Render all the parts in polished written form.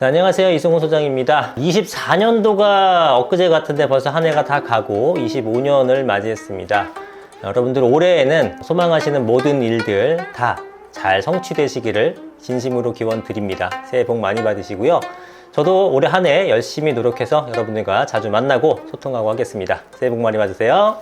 네, 안녕하세요. 이승훈 소장입니다. 24년도가 엊그제 같은데 벌써 한 해가 다 가고 25년을 맞이했습니다. 여러분들 올해에는 소망하시는 모든 일들 다 잘 성취되시기를 진심으로 기원 드립니다. 새해 복 많이 받으시고요. 저도 올해 한 해 열심히 노력해서 여러분들과 자주 만나고 소통하고 하겠습니다. 새해 복 많이 받으세요.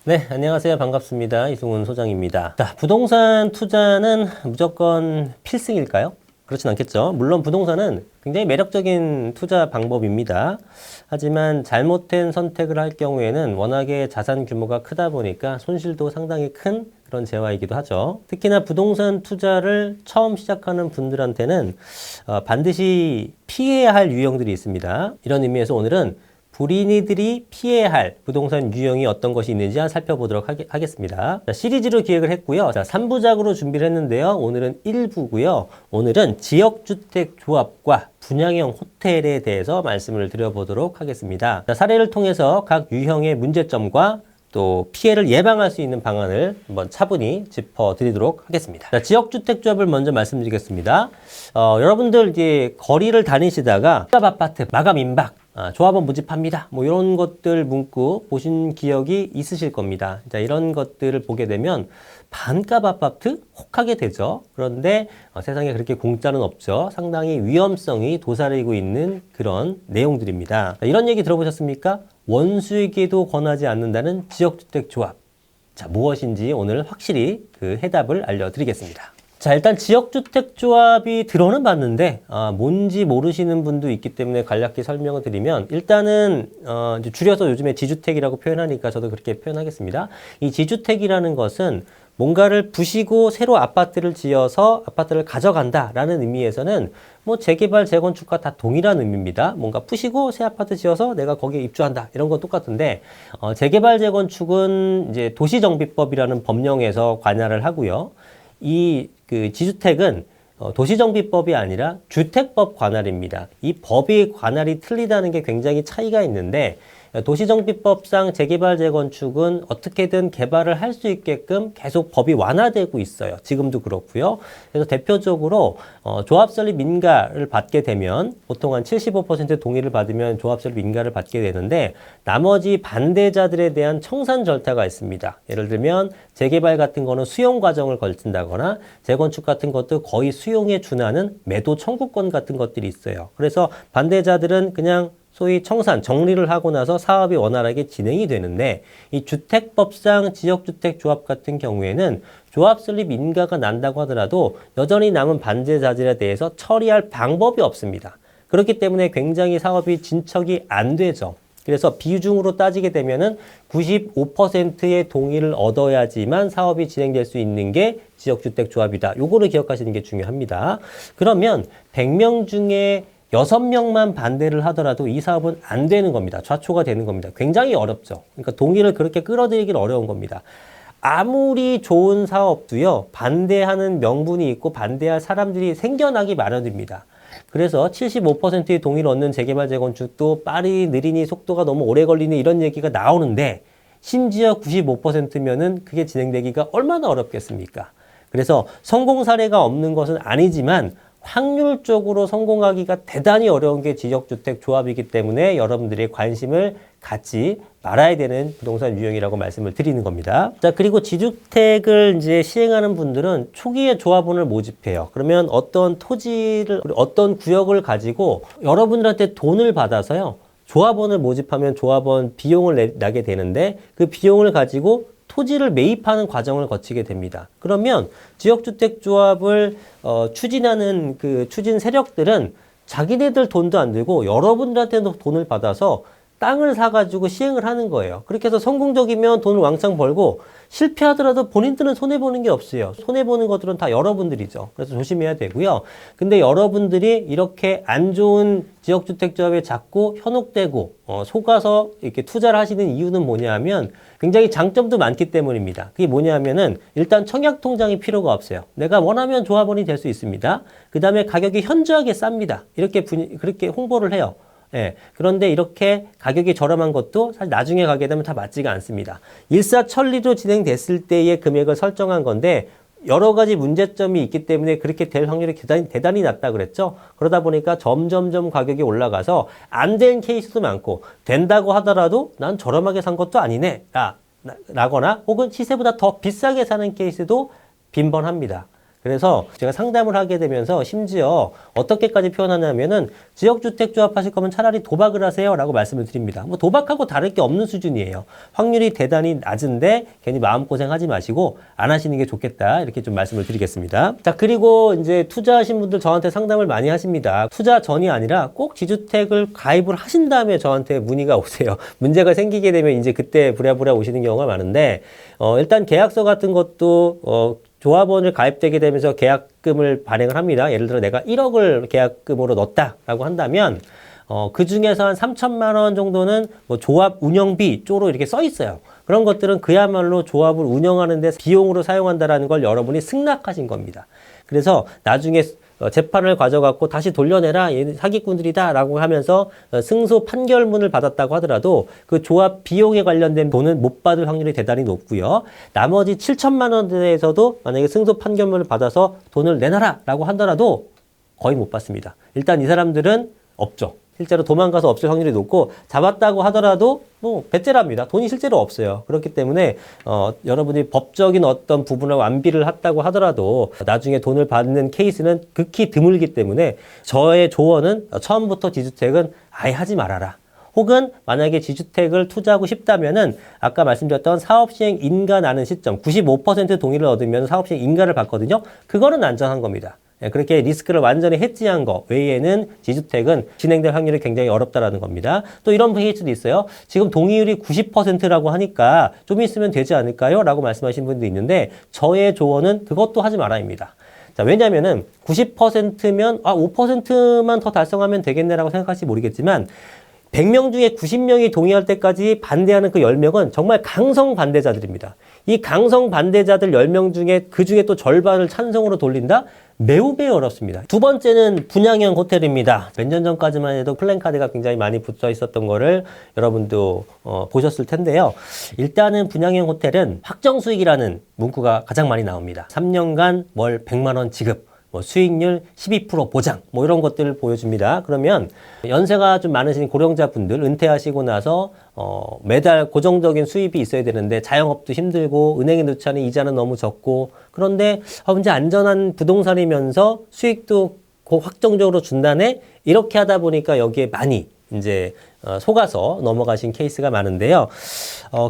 네, 안녕하세요. 반갑습니다. 이승훈 소장입니다. 자, 부동산 투자는 무조건 필승일까요? 그렇진 않겠죠. 물론 부동산은 굉장히 매력적인 투자 방법입니다. 하지만 잘못된 선택을 할 경우에는 워낙에 자산 규모가 크다 보니까 손실도 상당히 큰 그런 재화이기도 하죠. 특히나 부동산 투자를 처음 시작하는 분들한테는 반드시 피해야 할 유형들이 있습니다. 이런 의미에서 오늘은 불인이들이 피해야 할 부동산 유형이 어떤 것이 있는지 살펴보도록 하겠습니다. 자, 시리즈로 기획을 했고요. 자, 3부작으로 준비를 했는데요. 오늘은 1부고요. 오늘은 지역주택 조합과 분양형 호텔에 대해서 말씀을 드려보도록 하겠습니다. 자, 사례를 통해서 각 유형의 문제점과 또 피해를 예방할 수 있는 방안을 한번 차분히 짚어드리도록 하겠습니다. 자, 지역주택 조합을 먼저 말씀드리겠습니다. 여러분들 이제 거리를 다니시다가 집 아파트 마감 임박 조합원 모집합니다. 뭐 이런 것들 문구 보신 기억이 있으실 겁니다. 자, 이런 것들을 보게 되면 반값 아파트 혹하게 되죠. 그런데 세상에 그렇게 공짜는 없죠. 상당히 위험성이 도사리고 있는 그런 내용들입니다. 자, 이런 얘기 들어보셨습니까? 원수에게도 권하지 않는다는 지역주택 조합. 자, 무엇인지 오늘 확실히 그 해답을 알려드리겠습니다. 자, 일단 지역주택 조합이 들어는 봤는데 뭔지 모르시는 분도 있기 때문에 간략히 설명을 드리면 일단은 이제 줄여서 요즘에 지주택이라고 표현하니까 저도 그렇게 표현하겠습니다. 이 지주택이라는 것은 뭔가를 부시고 새로 아파트를 지어서 아파트를 가져간다라는 의미에서는 뭐 재개발, 재건축과 다 동일한 의미입니다. 뭔가 부시고 새 아파트 지어서 내가 거기에 입주한다. 이런 건 똑같은데 재개발, 재건축은 이제 도시정비법이라는 법령에서 관할을 하고요. 이 그 지주택은 도시정비법이 아니라 주택법 관할입니다. 이 법이 관할이 틀리다는 게 굉장히 차이가 있는데 도시정비법상 재개발, 재건축은 어떻게든 개발을 할 수 있게끔 계속 법이 완화되고 있어요. 지금도 그렇고요. 그래서 대표적으로 조합설립 민가를 받게 되면 보통 한 75% 동의를 받으면 조합설립 민가를 받게 되는데 나머지 반대자들에 대한 청산 절차가 있습니다. 예를 들면 재개발 같은 거는 수용 과정을 거친다거나 재건축 같은 것도 거의 수용에 준하는 매도 청구권 같은 것들이 있어요. 그래서 반대자들은 그냥 소위 청산, 정리를 하고 나서 사업이 원활하게 진행이 되는데 이 주택법상 지역주택 조합 같은 경우에는 조합 설립 인가가 난다고 하더라도 여전히 남은 반대자들에 대해서 처리할 방법이 없습니다. 그렇기 때문에 굉장히 사업이 진척이 안 되죠. 그래서 비중으로 따지게 되면은 95%의 동의를 얻어야지만 사업이 진행될 수 있는 게 지역주택 조합이다. 요거를 기억하시는 게 중요합니다. 그러면 100명 중에 6명만 반대를 하더라도 이 사업은 안 되는 겁니다. 좌초가 되는 겁니다. 굉장히 어렵죠. 그러니까 동의를 그렇게 끌어들이기는 어려운 겁니다. 아무리 좋은 사업도요, 반대하는 명분이 있고 반대할 사람들이 생겨나기 마련입니다. 그래서 75%의 동의를 얻는 재개발, 재건축도 빠르니 느리니 속도가 너무 오래 걸리니 이런 얘기가 나오는데 심지어 95%면은 그게 진행되기가 얼마나 어렵겠습니까? 그래서 성공 사례가 없는 것은 아니지만 확률적으로 성공하기가 대단히 어려운 게 지역주택 조합이기 때문에 여러분들의 관심을 갖지 말아야 되는 부동산 유형이라고 말씀을 드리는 겁니다. 자, 그리고 지주택을 이제 시행하는 분들은 초기에 조합원을 모집해요. 그러면 어떤 토지를, 어떤 구역을 가지고 여러분들한테 돈을 받아서요. 조합원을 모집하면 조합원 비용을 나게 되는데 그 비용을 가지고 토지를 매입하는 과정을 거치게 됩니다. 그러면 지역주택조합을 추진하는 그 추진 세력들은 자기네들 돈도 안 들고 여러분들한테도 돈을 받아서 땅을 사가지고 시행을 하는 거예요. 그렇게 해서 성공적이면 돈을 왕창 벌고 실패하더라도 본인들은 손해보는 게 없어요. 손해보는 것들은 다 여러분들이죠. 그래서 조심해야 되고요. 근데 여러분들이 이렇게 안 좋은 지역주택조합에 자꾸 현혹되고 속아서 이렇게 투자를 하시는 이유는 뭐냐 하면 굉장히 장점도 많기 때문입니다. 그게 뭐냐 하면은 일단 청약통장이 필요가 없어요. 내가 원하면 조합원이 될 수 있습니다. 그 다음에 가격이 현저하게 쌉니다. 그렇게 홍보를 해요. 예, 그런데 이렇게 가격이 저렴한 것도 사실 나중에 가게 되면 다 맞지가 않습니다. 일사천리로 진행됐을 때의 금액을 설정한 건데 여러 가지 문제점이 있기 때문에 그렇게 될 확률이 대단히 낮다 그랬죠. 그러다 보니까 점점점 가격이 올라가서 안 된 케이스도 많고 된다고 하더라도 난 저렴하게 산 것도 아니네 라거나 혹은 시세보다 더 비싸게 사는 케이스도 빈번합니다. 그래서 제가 상담을 하게 되면서 심지어 어떻게까지 표현하냐면은 지역주택 조합하실 거면 차라리 도박을 하세요 라고 말씀을 드립니다. 뭐 도박하고 다를 게 없는 수준이에요. 확률이 대단히 낮은데 괜히 마음고생하지 마시고 안 하시는 게 좋겠다 이렇게 좀 말씀을 드리겠습니다. 자, 그리고 이제 투자하신 분들 저한테 상담을 많이 하십니다. 투자 전이 아니라 꼭 지주택을 가입을 하신 다음에 저한테 문의가 오세요. 문제가 생기게 되면 이제 그때 부랴부랴 오시는 경우가 많은데 일단 계약서 같은 것도 조합원을 가입되게 되면서 계약금을 발행을 합니다. 예를 들어 내가 1억을 계약금으로 넣었다라고 한다면 그 중에서 한 3천만 원 정도는 뭐 조합 운영비 쪽으로 이렇게 써 있어요. 그런 것들은 그야말로 조합을 운영하는 데 비용으로 사용한다라는 걸 여러분이 승낙하신 겁니다. 그래서 나중에 재판을 가져갖고 다시 돌려내라 얘 사기꾼들이다 라고 하면서 승소 판결문을 받았다고 하더라도 그 조합 비용에 관련된 돈은 못 받을 확률이 대단히 높고요. 나머지 7천만 원에 대해서도 만약에 승소 판결문을 받아서 돈을 내놔라 라고 하더라도 거의 못 받습니다. 일단 이 사람들은 없죠. 실제로 도망가서 없을 확률이 높고 잡았다고 하더라도 뭐 배째랍니다. 돈이 실제로 없어요. 그렇기 때문에 여러분이 법적인 어떤 부분을 완비를 했다고 하더라도 나중에 돈을 받는 케이스는 극히 드물기 때문에 저의 조언은 처음부터 지주택은 아예 하지 말아라. 혹은 만약에 지주택을 투자하고 싶다면은 아까 말씀드렸던 사업시행 인가 나는 시점 95% 동의를 얻으면 사업시행 인가를 받거든요. 그거는 안전한 겁니다. 그렇게 리스크를 완전히 해지한 거 외에는 지주택은 진행될 확률이 굉장히 어렵다라는 겁니다. 또 이런 케이스도 있어요. 지금 동의율이 90%라고 하니까 좀 있으면 되지 않을까요? 라고 말씀하신 분도 있는데 저의 조언은 그것도 하지 말아입니다. 자, 왜냐면은 90%면 5%만 더 달성하면 되겠네라고 생각할지 모르겠지만 100명 중에 90명이 동의할 때까지 반대하는 그 10명은 정말 강성 반대자들입니다. 이 강성 반대자들 10명 중에 그 중에 또 절반을 찬성으로 돌린다? 매우 어렵습니다. 두 번째는 분양형 호텔입니다. 몇 년 전까지만 해도 플랜카드가 굉장히 많이 붙어 있었던 거를 여러분도 보셨을 텐데요. 일단은 분양형 호텔은 확정 수익이라는 문구가 가장 많이 나옵니다. 3년간 월 100만 원 지급. 뭐 수익률 12% 보장 뭐 이런 것들을 보여줍니다. 그러면 연세가 좀 많으신 고령자분들 은퇴하시고 나서 매달 고정적인 수입이 있어야 되는데 자영업도 힘들고 은행에 넣자니 이자는 너무 적고 그런데 이제 안전한 부동산이면서 수익도 확정적으로 준다네 이렇게 하다 보니까 여기에 많이 이제 속아서 넘어가신 케이스가 많은데요.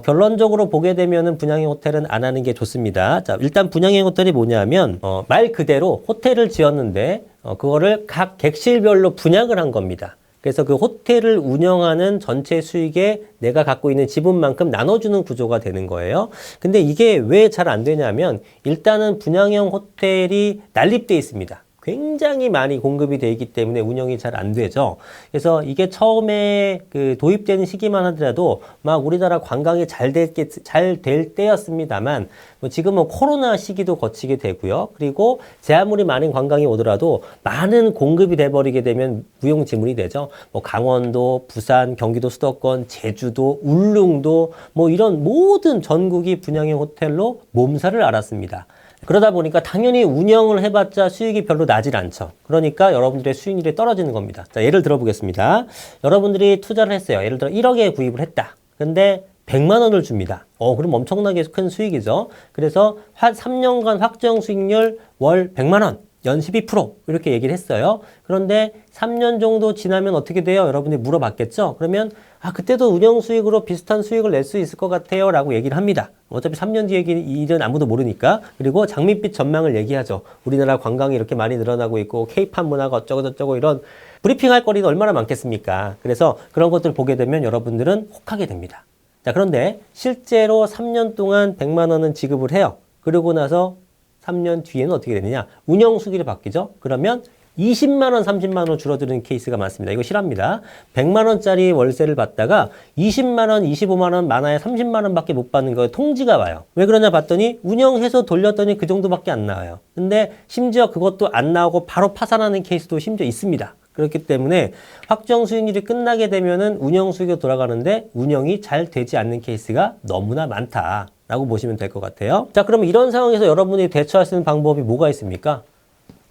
결론적으로 보게 되면은 분양형 호텔은 안 하는 게 좋습니다. 자, 일단 분양형 호텔이 뭐냐면 말 그대로 호텔을 지었는데 그거를 각 객실별로 분양을 한 겁니다. 그래서 그 호텔을 운영하는 전체 수익에 내가 갖고 있는 지분만큼 나눠주는 구조가 되는 거예요. 근데 이게 왜 잘 안 되냐면 일단은 분양형 호텔이 난립돼 있습니다. 굉장히 많이 공급이 되어 있기 때문에 운영이 잘 안 되죠. 그래서 이게 처음에 그 도입되는 시기만 하더라도 막 우리나라 관광이 잘 될 때였습니다만 뭐 지금은 코로나 시기도 거치게 되고요. 그리고 제 아무리 많은 관광이 오더라도 많은 공급이 돼버리게 되면 무용지물이 되죠. 뭐 강원도, 부산, 경기도 수도권, 제주도, 울릉도 뭐 이런 모든 전국이 분양형 호텔로 몸살을 앓았습니다. 그러다 보니까 당연히 운영을 해봤자 수익이 별로 나질 않죠. 그러니까 여러분들의 수익률이 떨어지는 겁니다. 자, 예를 들어 보겠습니다. 여러분들이 투자를 했어요. 예를 들어 1억에 구입을 했다. 근데 100만 원을 줍니다. 그럼 엄청나게 큰 수익이죠. 그래서 한 3년간 확정 수익률 월 100만 원, 연 12% 이렇게 얘기를 했어요. 그런데 3년 정도 지나면 어떻게 돼요? 여러분들이 물어봤겠죠? 그러면 그때도 운영 수익으로 비슷한 수익을 낼 수 있을 것 같아요 라고 얘기를 합니다. 어차피 3년 뒤에 일은 아무도 모르니까. 그리고 장밋빛 전망을 얘기하죠. 우리나라 관광이 이렇게 많이 늘어나고 있고 케이팝 문화가 어쩌고저쩌고 이런 브리핑할 거리는 얼마나 많겠습니까? 그래서 그런 것들을 보게 되면 여러분들은 혹하게 됩니다. 자, 그런데 실제로 3년 동안 100만 원은 지급을 해요. 그러고 나서 3년 뒤에는 어떻게 되느냐? 운영 수기를 바뀌죠. 그러면 20만 원, 30만 원 줄어드는 케이스가 많습니다. 이거 실합니다. 100만 원짜리 월세를 받다가 20만 원, 25만 원, 많아야 30만 원밖에 못 받는 거 통지가 와요. 왜 그러냐 봤더니 운영해서 돌렸더니 그 정도밖에 안 나와요. 근데 심지어 그것도 안 나오고 바로 파산하는 케이스도 심지어 있습니다. 그렇기 때문에 확정 수익률이 끝나게 되면은 운영 수익이 돌아가는데 운영이 잘 되지 않는 케이스가 너무나 많다. 라고 보시면 될 것 같아요. 자, 그럼 이런 상황에서 여러분이 대처할 수 있는 방법이 뭐가 있습니까?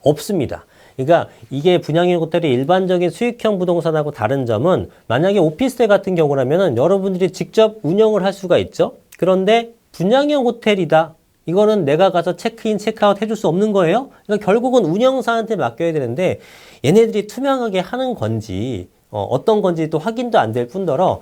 없습니다. 그러니까 이게 분양형 호텔의 일반적인 수익형 부동산하고 다른 점은 만약에 오피스텔 같은 경우라면 여러분들이 직접 운영을 할 수가 있죠. 그런데 분양형 호텔이다. 이거는 내가 가서 체크인, 체크아웃 해줄 수 없는 거예요. 그러니까 결국은 운영사한테 맡겨야 되는데 얘네들이 투명하게 하는 건지 어떤 건지 또 확인도 안 될 뿐더러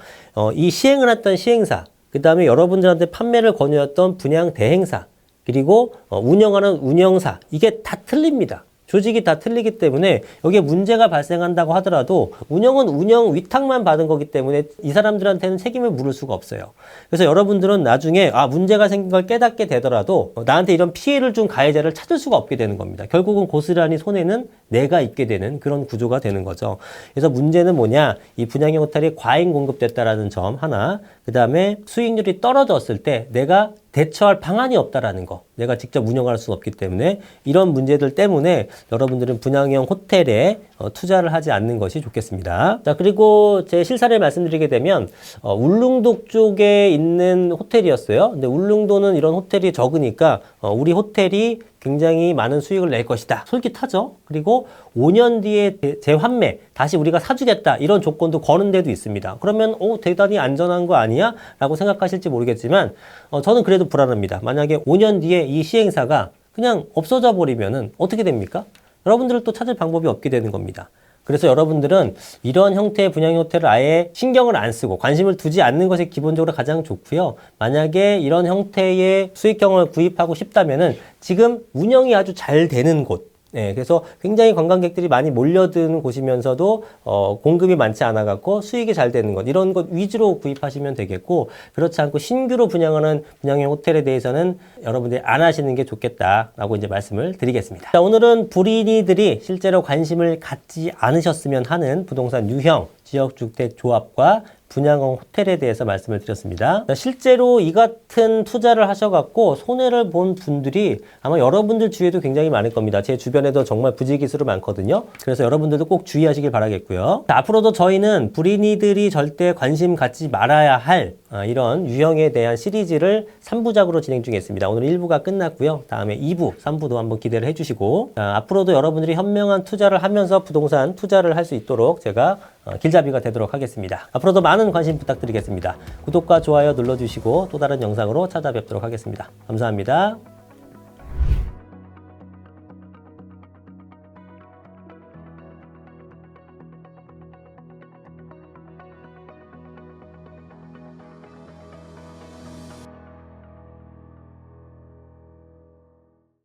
이 시행을 했던 시행사, 그 다음에 여러분들한테 판매를 권유했던 분양 대행사, 그리고 운영하는 운영사, 이게 다 틀립니다. 조직이 다 틀리기 때문에 여기에 문제가 발생한다고 하더라도 운영은 운영 위탁만 받은 거기 때문에 이 사람들한테는 책임을 물을 수가 없어요. 그래서 여러분들은 나중에 문제가 생긴 걸 깨닫게 되더라도 나한테 이런 피해를 준 가해자를 찾을 수가 없게 되는 겁니다. 결국은 고스란히 손해는 내가 입게 되는 그런 구조가 되는 거죠. 그래서 문제는 뭐냐, 이 분양형 호텔이 과잉 공급됐다라는 점 하나, 그 다음에 수익률이 떨어졌을 때 내가 대처할 방안이 없다라는 거, 내가 직접 운영할 수 없기 때문에 이런 문제들 때문에 여러분들은 분양형 호텔에 투자를 하지 않는 것이 좋겠습니다. 자, 그리고 제 실사를 말씀드리게 되면 울릉도 쪽에 있는 호텔이었어요. 근데 울릉도는 이런 호텔이 적으니까 우리 호텔이 굉장히 많은 수익을 낼 것이다. 솔깃하죠. 그리고 5년 뒤에 재환매, 다시 우리가 사주겠다. 이런 조건도 거는 데도 있습니다. 그러면 대단히 안전한 거 아니야? 라고 생각하실지 모르겠지만 저는 그래도 불안합니다. 만약에 5년 뒤에 이 시행사가 그냥 없어져 버리면은 어떻게 됩니까? 여러분들을 또 찾을 방법이 없게 되는 겁니다. 그래서 여러분들은 이런 형태의 분양 호텔을 아예 신경을 안 쓰고 관심을 두지 않는 것이 기본적으로 가장 좋고요. 만약에 이런 형태의 수익형을 구입하고 싶다면은 지금 운영이 아주 잘 되는 곳, 그래서 굉장히 관광객들이 많이 몰려드는 곳이면서도 공급이 많지 않아 갖고 수익이 잘 되는 것, 이런 것 위주로 구입하시면 되겠고, 그렇지 않고 신규로 분양하는 분양형 호텔에 대해서는 여러분들이 안 하시는 게 좋겠다라고 이제 말씀을 드리겠습니다. 자, 오늘은 불인이들이 실제로 관심을 갖지 않으셨으면 하는 부동산 유형, 지역주택조합과 분양형 호텔에 대해서 말씀을 드렸습니다. 실제로 이 같은 투자를 하셔갖고 손해를 본 분들이 아마 여러분들 주위에도 굉장히 많을 겁니다. 제 주변에도 정말 부지기수로 많거든요. 그래서 여러분들도 꼭 주의하시길 바라겠고요. 자, 앞으로도 저희는 불인이들이 절대 관심 갖지 말아야 할 이런 유형에 대한 시리즈를 3부작으로 진행 중에 있습니다. 오늘 1부가 끝났고요. 다음에 2부, 3부도 한번 기대를 해주시고, 앞으로도 여러분들이 현명한 투자를 하면서 부동산 투자를 할 수 있도록 제가 길잡이가 되도록 하겠습니다. 앞으로도 많은 관심 부탁드리겠습니다. 구독과 좋아요 눌러주시고 또 다른 영상으로 찾아뵙도록 하겠습니다. 감사합니다.